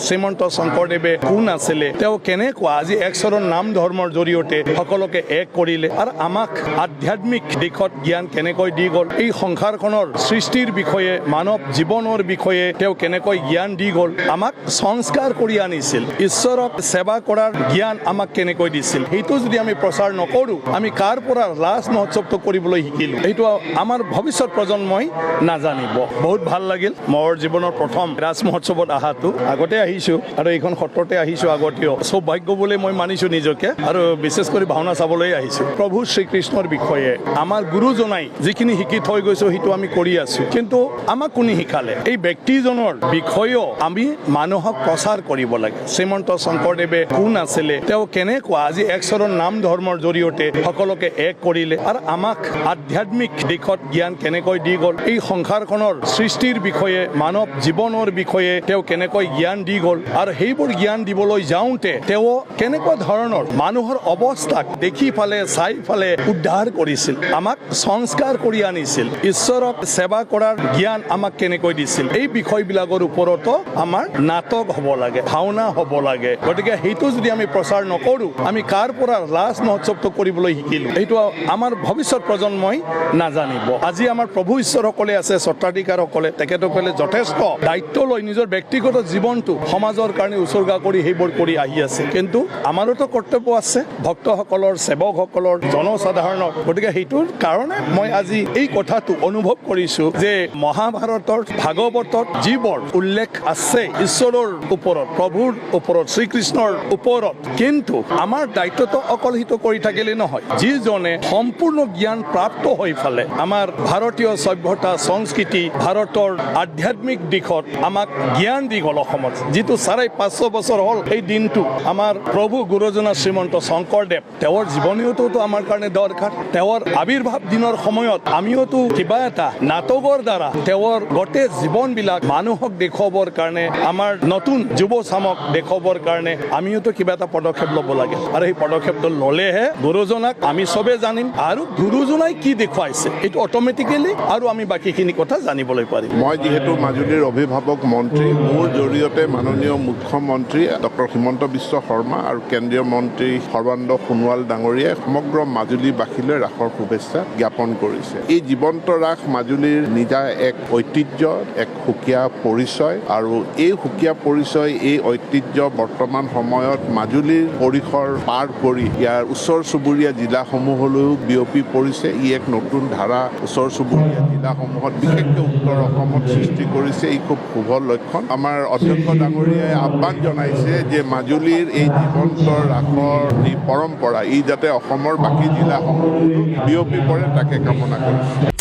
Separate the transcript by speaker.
Speaker 1: শ্ৰীমন্ত শংকৰদেৱে কোন আছিলে, তেওঁ কেনেকুৱা আজি একশৰণ নাম ধৰ্মৰ জৰিয়তে সকলোকে এক কৰিলে আৰু আমাক আধ্যাত্মিক দিশত জ্ঞান কেনেকৈ দি গ'ল, এই সংসাৰখনৰ সৃষ্টিৰ বিষয়ে মানৱ জীৱনৰ বিষয়ে তেওঁ কেনেকৈ জ্ঞান দি গ'ল, আমাক সংস্কাৰ কৰি আনিছিল, ঈশ্বৰক সেৱা কৰাৰ জ্ঞান আমাক কেনেকৈ দিছিল, সেইটো যদি আমি প্ৰচাৰ নকৰোঁ আমি কাৰ পৰা ৰাজ মহোৎসৱটো কৰিবলৈ শিকিলোঁ, সেইটো আমাৰ ভৱিষ্যত প্ৰজন্মই নাজানিব। বহুত ভাল লাগিল মোৰ জীৱনৰ প্ৰথম ৰাজ মহোৎসৱত অহাটো। আগতে আহিছোঁ আৰু এইখন সত্ৰতে আহিছোঁ আগতেও, সৌভাগ্য বুলি মই মানিছোঁ নিজকে, আৰু বিশেষ কৰি ভাওনা চাবলৈ আহিছোঁ। প্ৰভু শ্ৰীকৃষ্ণৰ বিষয়ে আমাৰ গুৰুজনাই যিখিনি শিকি থৈ গৈছোঁ সেইটো আমি কৰি আছোঁ, কিন্তু আমাক কোনে শিকালে, এই ব্যক্তিজনৰ বিষয়েও আমি মানুহক প্ৰচাৰ কৰিব লাগে। শ্ৰীমন্ত শংকৰদেৱে কোন আছিলে, তেওঁ কেনেকুৱা আজি একশৰণ নাম ধৰ্মৰ জৰিয়তে সকলোকে এক কৰিলে আৰু আমাক আধ্যাত্মিক দিশত জ্ঞান কেনেকৈ দি গ'ল, এই সংসাৰখনৰ সৃষ্টিৰ বিষয়ে মানৱ জীৱনৰ বিষয়ে তেওঁ কেনেকৈ জ্ঞান দি গ'ল, আৰু সেইবোৰ জ্ঞান দিবলৈ যাওঁতে তেওঁ কেনেকুৱা ধৰণৰ মানুহৰ অৱস্থাক দেখি ফালে চাই ফালে উদ্ধাৰ কৰিছিল, আমাক সংস্কাৰ কৰি আনিছিল, ঈশ্বৰক সেৱা কৰাৰ জ্ঞান আমাক কেনেকৈ দিছিল, এই বিষয়বিলাকৰ ওপৰতো আমাৰ নাটক হ'ব লাগে, ভাওনা হ'ব লাগে। গতিকে সেইটো যদি আমি প্ৰচাৰ নকৰোঁ আমি কাৰ পৰা ৰাজ মহোৎসৱটো কৰিবলৈ শিকিলোঁ, সেইটো আমাৰ ভৱিষ্যত প্ৰজন্মই নাজানিব। আজি আমাৰ প্ৰভু ঈশ্বৰসকলে আছে, স্বত্বাধিকাৰসকলে, তেখেতসকলে যথেষ্ট দায়িত্ব লৈ নিজৰ ব্যক্তিগত জীৱনটো সমাজৰ কাৰণে উচৰ্গা কৰি সেইবোৰ কৰি আহি আছে, কিন্তু আমাৰোতো কৰ্তব্য আছে ভক্তসকলৰ, সেৱকসকলৰ, জনসাধাৰণৰ। গতিকে সেইটোৰ কাৰণে মই আজি এই কথাটো অনুভৱ কৰিছোঁ যে মহাভাৰতৰ ভাগৱতত যিবোৰ উল্লেখ আছে ঈশ্বৰৰ ওপৰত, প্ৰভুৰ ওপৰত, শ্ৰীকৃষ্ণৰ ওপৰত, কিন্তু আমাৰ দায়িত্বটো অকল সেইটো কৰি থাকিলে নহয়, যিজনে সম্পূৰ্ণ জ্ঞান প্ৰাপ্ত হৈ ফালে আমাৰ ভাৰতীয় সভ্যতা সংস্কৃতি ভাৰতৰ আধ্যাত্মিক দিশত আমাক জ্ঞান দি গ'ল অসমত, যিটো 550 বছৰ হ'ল এই দিনটো আমাৰ প্ৰভু গুৰুজনা শ্ৰীমন্ত শংকৰদেৱ, তেওঁৰ জীৱনীওতো আমাৰ কাৰণে দৰকাৰ। তেওঁৰ আৱিৰ্ভাৱ দিনৰ সময়ত আমিওতো কিবা এটা নাটকৰ দ্বাৰা তেওঁৰ গোটেই জীৱনবিলাক মানুহক দেখুৱাবৰ কাৰণে, আমাৰ নতুন যুৱ চামক দেখুৱাবৰ কাৰণে আমিওতো কিবা এটা পদক্ষেপ ল'ব লাগে, আৰু সেই পদক্ষেপটো ল'লেহে গুৰুজনাক আমি চবে জানিম, আৰু গুৰুজনাই কি দেখুৱাইছে এইটো অট'মেটিকেলি আৰু আমি বাকীখিনি কথা জানিবলৈ পাৰিম।
Speaker 2: মই যিহেতু মাজুলীৰ অভিভাৱক মন্ত্ৰী, মোৰ জৰিয়তে মাননীয় মুখ্যমন্ত্ৰী ডক্টৰ হিমন্ত বিশ্ব শৰ্মা আৰু কেন্দ্ৰীয় মন্ত্ৰী সৰ্বানন্দ সোণোৱাল ডাঙৰীয়াই সমগ্ৰ মাজুলীবাসীলৈ ৰাসৰ শুভেচ্ছা জ্ঞাপন কৰিছে। এই জীৱন্ত ৰাস মাজুলীৰ নিজা এক ঐতিহ্য, এক সুকীয়া পৰিচয়, আৰু এই সুকীয়া পৰিচয়, এই ঐতিহ্য বৰ্তমান সময়ত মাজুলীৰ পৰিসৰ পাৰ কৰি ইয়াৰ ওচৰ চুবুৰীয়া জিলাসমূহলৈও বিয়পি পৰিছে। ই এক নতুন ধাৰা ওচৰ চুবুৰীয়া জিলাসমূহত বিশেষকৈ উত্তৰ অসমত সৃষ্টি কৰিছে। ই খুব শুভ লক্ষণ। আমাৰ অধ্যক্ষ ডাঙৰীয়াই আহ্বান জনাইছে যে মাজুলীৰ এই জীৱন্ত ৰাসৰ যি পৰম্পৰা ই যাতে অসমৰ বাকী জিলাসমূহতো বিয়পি পৰে, তাকে কামনা কৰিছে।